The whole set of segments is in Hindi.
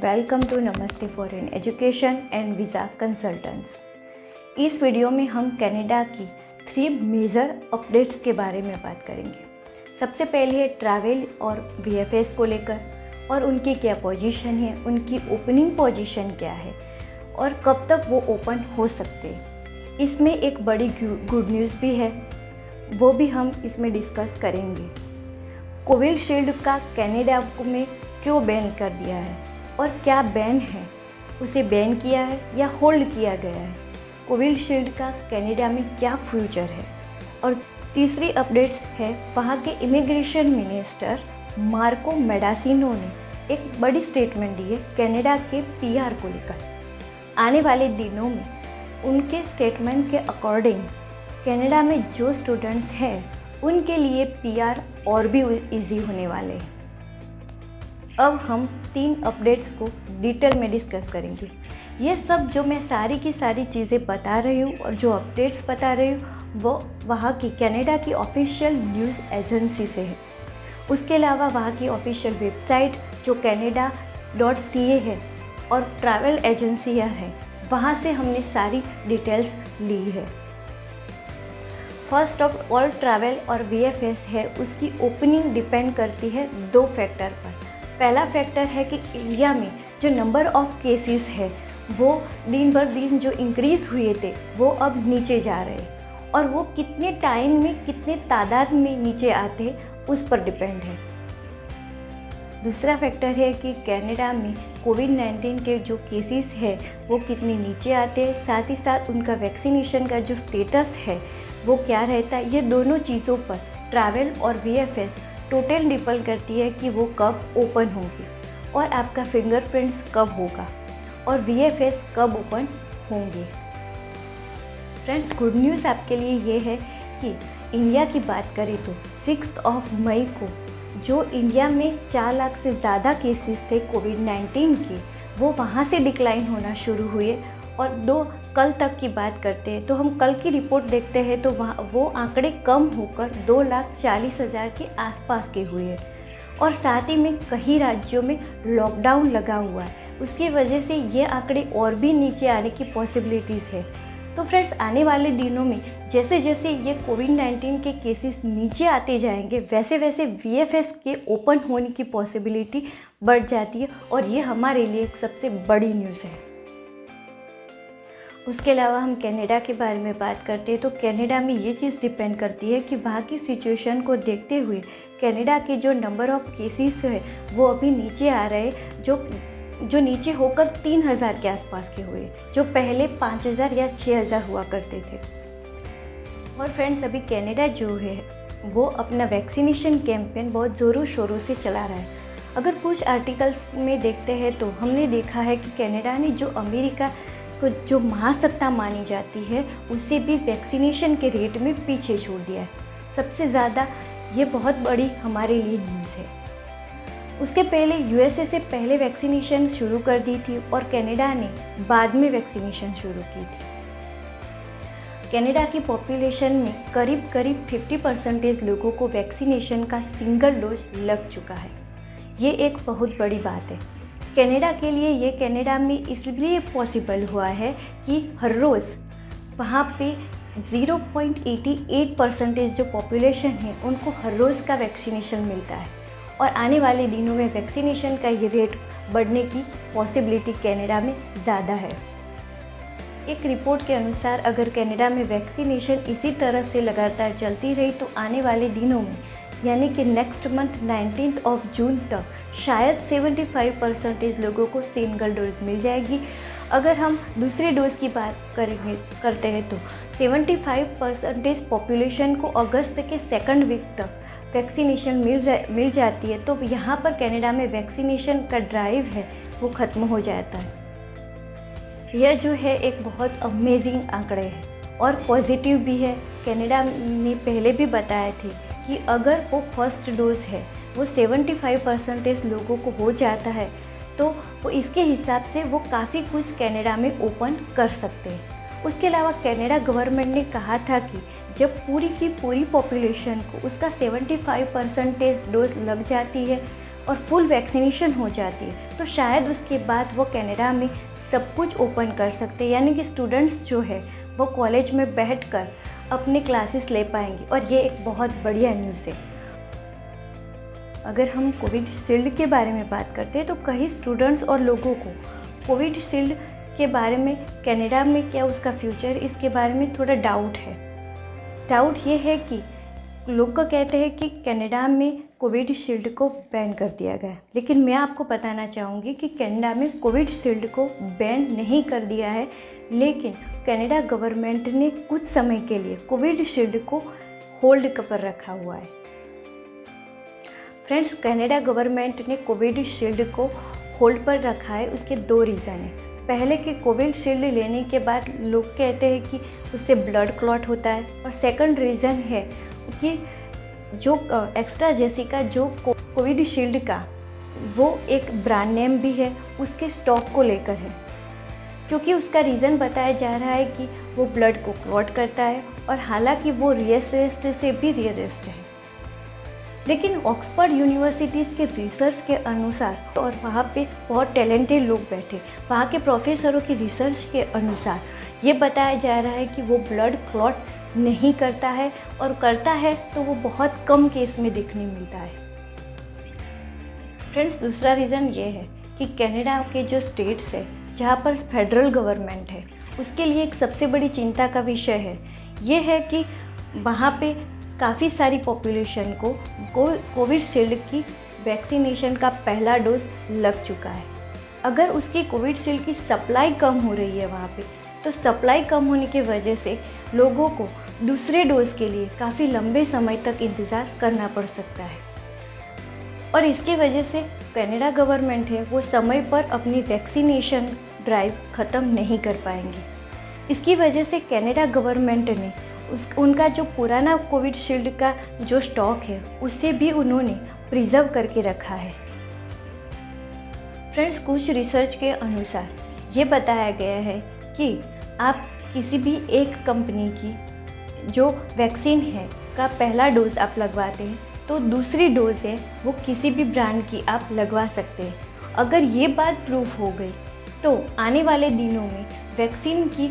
वेलकम टू नमस्ते foreign education and visa consultants. इस वीडियो में हम कनाडा की 3 मेजर अपडेट्स के बारे में बात करेंगे। सबसे पहले है ट्रैवल और वीएफएस को लेकर और उनकी क्या पोजीशन है, उनकी ओपनिंग पोजीशन क्या है और कब तक वो ओपन हो सकते हैं। इसमें एक बड़ी गुड न्यूज़ भी है, वो भी हम इसमें डिस्कस करेंगे। कोविशील्ड का कनाडा में क्यों बैन कर दिया है और क्या बैन है, उसे बैन किया है या होल्ड किया गया है, कोविशील्ड का कनाडा में क्या फ्यूचर है। और तीसरी अपडेट्स है, वहाँ के इमिग्रेशन मिनिस्टर मार्को मेंडासिनो ने एक बड़ी स्टेटमेंट दी है कनाडा के पीआर को लेकर। आने वाले दिनों में उनके स्टेटमेंट के अकॉर्डिंग कनाडा में जो स्टूडेंट्स हैं उनके लिए पीआर और भी इजी होने वाले हैं। अब हम 3 अपडेट्स को डिटेल में डिस्कस करेंगे। ये सब जो मैं सारी की सारी चीज़ें बता रही हूँ और जो अपडेट्स बता रही हूँ वो वहाँ की कनाडा की ऑफिशियल न्यूज़ एजेंसी से है। उसके अलावा वहाँ की ऑफिशियल वेबसाइट जो canada.ca है और ट्रैवल एजेंसियाँ हैं, वहाँ से हमने सारी डिटेल्स ली है। फर्स्ट ऑफ ऑल ट्रैवल और वीएफएस है, उसकी ओपनिंग डिपेंड करती है 2 फैक्टर पर। पहला फैक्टर है कि इंडिया में जो नंबर ऑफ़ केसेस है वो दिन भर दिन जो इंक्रीज़ हुए थे वो अब नीचे जा रहे हैं और वो कितने टाइम में कितने तादाद में नीचे आते हैं उस पर डिपेंड है। दूसरा फैक्टर है कि कनाडा में कोविड-19 के जो केसेस है वो कितने नीचे आते हैं, साथ ही साथ उनका वैक्सीनेशन का जो स्टेटस है वो क्या रहता है। ये दोनों चीज़ों पर ट्रैवल और वीएफएस टोटल डिपेंड करती है कि वो कब ओपन होंगी और आपका फिंगरप्रिंट्स कब होगा और वीएफएस कब ओपन होंगे। फ्रेंड्स, गुड न्यूज़ आपके लिए ये है कि इंडिया की बात करें तो 6 मई को जो इंडिया में 4 लाख से ज़्यादा केसेस थे कोविड-19 के, वो वहाँ से डिक्लाइन होना शुरू हुए। और कल तक की बात करते हैं तो हम कल की रिपोर्ट देखते हैं तो वहाँ वो आंकड़े कम होकर 2,40,000 के आसपास के हुए और साथ ही में कई राज्यों में लॉकडाउन लगा हुआ है। उसकी वजह से ये आंकड़े और भी नीचे आने की पॉसिबिलिटीज़ है। तो फ्रेंड्स, आने वाले दिनों में जैसे जैसे ये कोविड-19 के केसेस नीचे आते जाएंगे वैसे वैसे वीएफएस के ओपन होने की पॉसिबिलिटी बढ़ जाती है और ये हमारे लिए एक सबसे बड़ी न्यूज़ है। उसके अलावा हम कनाडा के बारे में बात करते हैं तो कनाडा में ये चीज़ डिपेंड करती है कि वहाँ की सिचुएशन को देखते हुए कनाडा के जो नंबर ऑफ़ केसेस है वो अभी नीचे आ रहे, जो नीचे होकर 3,000 के आसपास के हुए, जो पहले 5,000 या 6,000 हुआ करते थे। और फ्रेंड्स, अभी कनाडा जो है वो अपना वैक्सीनेशन कैंपेन बहुत ज़ोरों शोरों से चला रहा है। अगर कुछ आर्टिकल्स में देखते हैं तो हमने देखा है कि कनाडा ने जो अमेरिका को जो महासत्ता मानी जाती है उससे भी वैक्सीनेशन के रेट में पीछे छोड़ दिया है सबसे ज़्यादा। ये बहुत बड़ी हमारे लिए न्यूज़ है। उसके पहले यूएसए से पहले वैक्सीनेशन शुरू कर दी थी और कनाडा ने बाद में वैक्सीनेशन शुरू की थी। कनाडा की पॉपुलेशन में करीब 50% लोगों को वैक्सीनेशन का सिंगल डोज लग चुका है। ये एक बहुत बड़ी बात है कनाडा के लिए। ये कनाडा में इसलिए पॉसिबल हुआ है कि हर रोज़ वहाँ पे 0.88% जो पॉपुलेशन है उनको हर रोज़ का वैक्सीनेशन मिलता है और आने वाले दिनों में वैक्सीनेशन का ये रेट बढ़ने की पॉसिबिलिटी कनाडा में ज़्यादा है। एक रिपोर्ट के अनुसार अगर कनाडा में वैक्सीनेशन इसी तरह से लगातार चलती रही तो आने वाले दिनों में यानी कि नेक्स्ट मंथ 19 जून तक शायद 75% लोगों को सिंगल डोज मिल जाएगी। अगर हम दूसरे डोज की बात करते हैं तो 75% पॉपुलेशन को अगस्त के 2nd वीक तक वैक्सीनेशन मिल जाती है तो यहाँ पर कनाडा में वैक्सीनेशन का ड्राइव है वो ख़त्म हो जाता है। यह जो है एक बहुत अमेजिंग आंकड़े है और पॉजिटिव भी है। कनाडा ने पहले भी बताए थे कि अगर वो फर्स्ट डोज है वो 75% लोगों को हो जाता है तो वो इसके हिसाब से वो काफ़ी कुछ कनाडा में ओपन कर सकते हैं। उसके अलावा कनाडा गवर्नमेंट ने कहा था कि जब पूरी की पूरी पॉपुलेशन को उसका 75% डोज लग जाती है और फुल वैक्सीनेशन हो जाती है तो शायद उसके बाद वो कनाडा में सब कुछ ओपन कर सकते हैं, यानी कि स्टूडेंट्स जो है वो कॉलेज में बैठकर अपने क्लासेस ले पाएंगे और ये एक बहुत बढ़िया न्यूज़ है। अगर हम कोविशील्ड के बारे में बात करते हैं तो कई स्टूडेंट्स और लोगों को कोविशील्ड के बारे में कनाडा में क्या उसका फ्यूचर, इसके बारे में थोड़ा डाउट है। डाउट ये है कि लोग को कहते हैं कि कनाडा में कोविशील्ड को बैन कर दिया गया, लेकिन मैं आपको बताना चाहूँगी कि कनाडा में कोविशील्ड को बैन नहीं कर दिया है, लेकिन कनाडा गवर्नमेंट ने कुछ समय के लिए कोविशील्ड को होल्ड पर रखा हुआ है। फ्रेंड्स, कनाडा गवर्नमेंट ने कोविशील्ड को होल्ड पर रखा है, उसके दो रीज़न हैं। पहले कि कोविशील्ड लेने के बाद लोग कहते हैं कि उससे ब्लड क्लॉट होता है, और सेकंड रीज़न है कि जो एस्ट्राजेनेका जो कोविशील्ड का वो एक ब्रांड नेम भी है, उसके स्टॉक को लेकर है, क्योंकि उसका रीज़न बताया जा रहा है कि वो ब्लड को क्लॉट करता है, और हालांकि वो रेयरेस्ट से भी रेयरेस्ट है। लेकिन ऑक्सफोर्ड यूनिवर्सिटीज़ के रिसर्च के अनुसार, और वहाँ पे बहुत टैलेंटेड लोग बैठे, वहाँ के प्रोफेसरों की रिसर्च के अनुसार ये बताया जा रहा है कि वो ब्लड क्लॉट नहीं करता है, और करता है तो वो बहुत कम केस में दिखने मिलता है। फ्रेंड्स, दूसरा रीज़न ये है कि कनाडा के जो स्टेट्स है जहाँ पर फेडरल गवर्नमेंट है, उसके लिए एक सबसे बड़ी चिंता का विषय है ये है कि वहाँ पे काफ़ी सारी पॉपुलेशन को कोविशील्ड की वैक्सीनेशन का पहला डोज लग चुका है। अगर उसकी कोविशील्ड की सप्लाई कम हो रही है वहाँ पे, तो सप्लाई कम होने की वजह से लोगों को दूसरे डोज के लिए काफ़ी लंबे समय तक इंतज़ार करना पड़ सकता है, और इसकी वजह से कनाडा गवर्नमेंट है वो समय पर अपनी वैक्सीनेशन ड्राइव ख़त्म नहीं कर पाएंगी। इसकी वजह से कनाडा गवर्नमेंट ने उनका जो पुराना कोविशील्ड का जो स्टॉक है उसे भी उन्होंने प्रिजर्व करके रखा है। फ्रेंड्स, कुछ रिसर्च के अनुसार ये बताया गया है कि आप किसी भी एक कंपनी की जो वैक्सीन है का पहला डोज आप लगवाते हैं तो दूसरी डोज है वो किसी भी ब्रांड की आप लगवा सकते हैं। अगर ये बात प्रूफ हो गई तो आने वाले दिनों में वैक्सीन की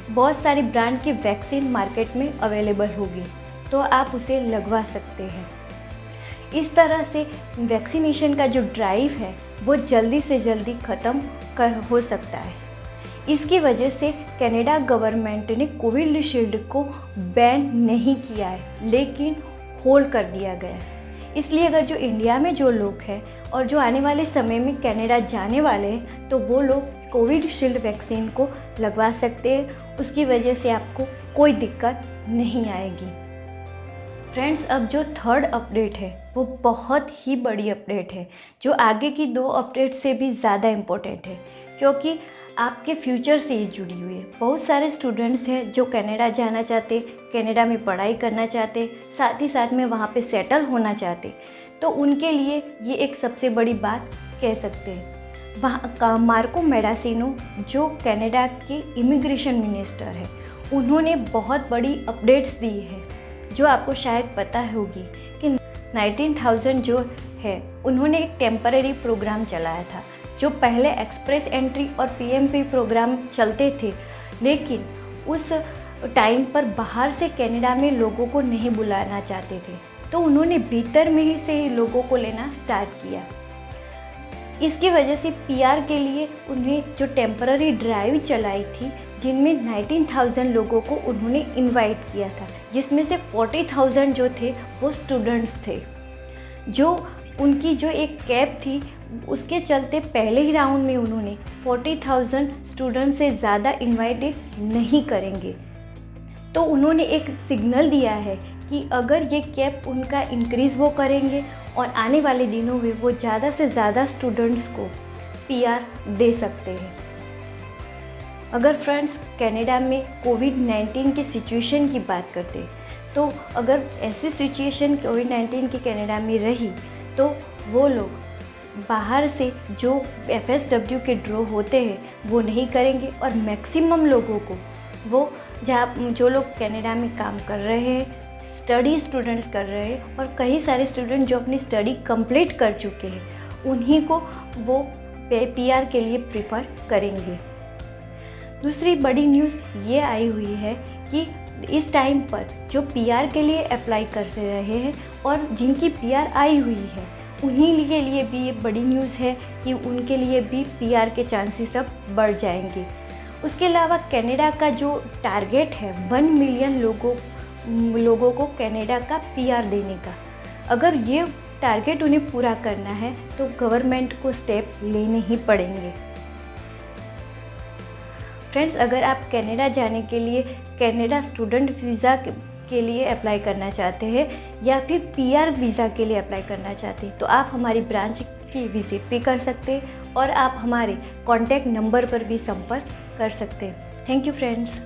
बहुत सारी ब्रांड की वैक्सीन मार्केट में अवेलेबल होगी, तो आप उसे लगवा सकते हैं। इस तरह से वैक्सीनेशन का जो ड्राइव है वो जल्दी से जल्दी ख़त्म हो सकता है। इसकी वजह से कनाडा गवर्नमेंट ने कोविशील्ड को बैन नहीं किया है, लेकिन होल्ड कर दिया गया है। इसलिए अगर जो इंडिया में जो लोग हैं और जो आने वाले समय में कनाडा जाने वाले हैं तो वो लोग कोविशील्ड वैक्सीन को लगवा सकते हैं, उसकी वजह से आपको कोई दिक्कत नहीं आएगी। फ्रेंड्स, अब जो थर्ड अपडेट है वो बहुत ही बड़ी अपडेट है, जो आगे की दो अपडेट से भी ज़्यादा इम्पोर्टेंट है, क्योंकि आपके फ्यूचर से ये जुड़ी हुई है। बहुत सारे स्टूडेंट्स हैं जो कनाडा जाना चाहते, कनाडा में पढ़ाई करना चाहते, साथ ही साथ में वहाँ पे सेटल होना चाहते, तो उनके लिए ये एक सबसे बड़ी बात कह सकते हैं। वहाँ का मार्को मेंडासिनो जो कनाडा के इमिग्रेशन मिनिस्टर है, उन्होंने बहुत बड़ी अपडेट्स दी है, जो आपको शायद पता होगी कि 19,000 जो है उन्होंने एक टेम्पररी प्रोग्राम चलाया था। जो पहले एक्सप्रेस एंट्री और पीएमपी प्रोग्राम चलते थे, लेकिन उस टाइम पर बाहर से कनाडा में लोगों को नहीं बुलाना चाहते थे, तो उन्होंने भीतर में ही से लोगों को लेना स्टार्ट किया। इसकी वजह से पीआर के लिए उन्हें जो टेम्पररी ड्राइव चलाई थी, जिनमें 19,000 लोगों को उन्होंने इनवाइट किया था, जिसमें से 40,000 जो थे वो स्टूडेंट्स थे। जो उनकी जो एक कैप थी उसके चलते पहले ही राउंड में उन्होंने 40,000 स्टूडेंट से ज़्यादा इनवाइटेड नहीं करेंगे। तो उन्होंने एक सिग्नल दिया है कि अगर ये कैप उनका इंक्रीज़ वो करेंगे और आने वाले दिनों में वो ज़्यादा से ज़्यादा स्टूडेंट्स को पीआर दे सकते हैं। अगर फ्रेंड्स कनाडा में कोविड-19 की सिचुएशन की बात करते हैं, तो अगर ऐसी सिचुएशन कोविड-19 की कनाडा में रही तो वो लोग बाहर से जो FSW के ड्रॉ होते हैं वो नहीं करेंगे, और मैक्सिमम लोगों को वो जो लोग कनाडा में काम कर रहे हैं, स्टडी स्टूडेंट्स कर रहे हैं और कई सारे स्टूडेंट जो अपनी स्टडी कंप्लीट कर चुके हैं उन्हीं को वो पीआर के लिए प्रिफ़र करेंगे। दूसरी बड़ी न्यूज़ ये आई हुई है कि इस टाइम पर जो पीआर के लिए अप्लाई कर रहे हैं और जिनकी पीआर आई हुई है उन्हीं के लिए भी ये बड़ी न्यूज़ है कि उनके लिए भी पीआर के चांसेस अब बढ़ जाएंगे। उसके अलावा कनाडा का जो टारगेट है 1 मिलियन लोगों को कनाडा का पीआर देने का, अगर ये टारगेट उन्हें पूरा करना है तो गवर्नमेंट को स्टेप लेने ही पड़ेंगे। फ्रेंड्स, अगर आप कनाडा जाने के लिए कनाडा स्टूडेंट वीज़ा के लिए अप्लाई करना चाहते हैं या फिर पीआर वीज़ा के लिए अप्लाई करना चाहते हैं तो आप हमारी ब्रांच की विज़िट भी कर सकते हैं और आप हमारे कॉन्टैक्ट नंबर पर भी संपर्क कर सकते हैं। Thank you friends.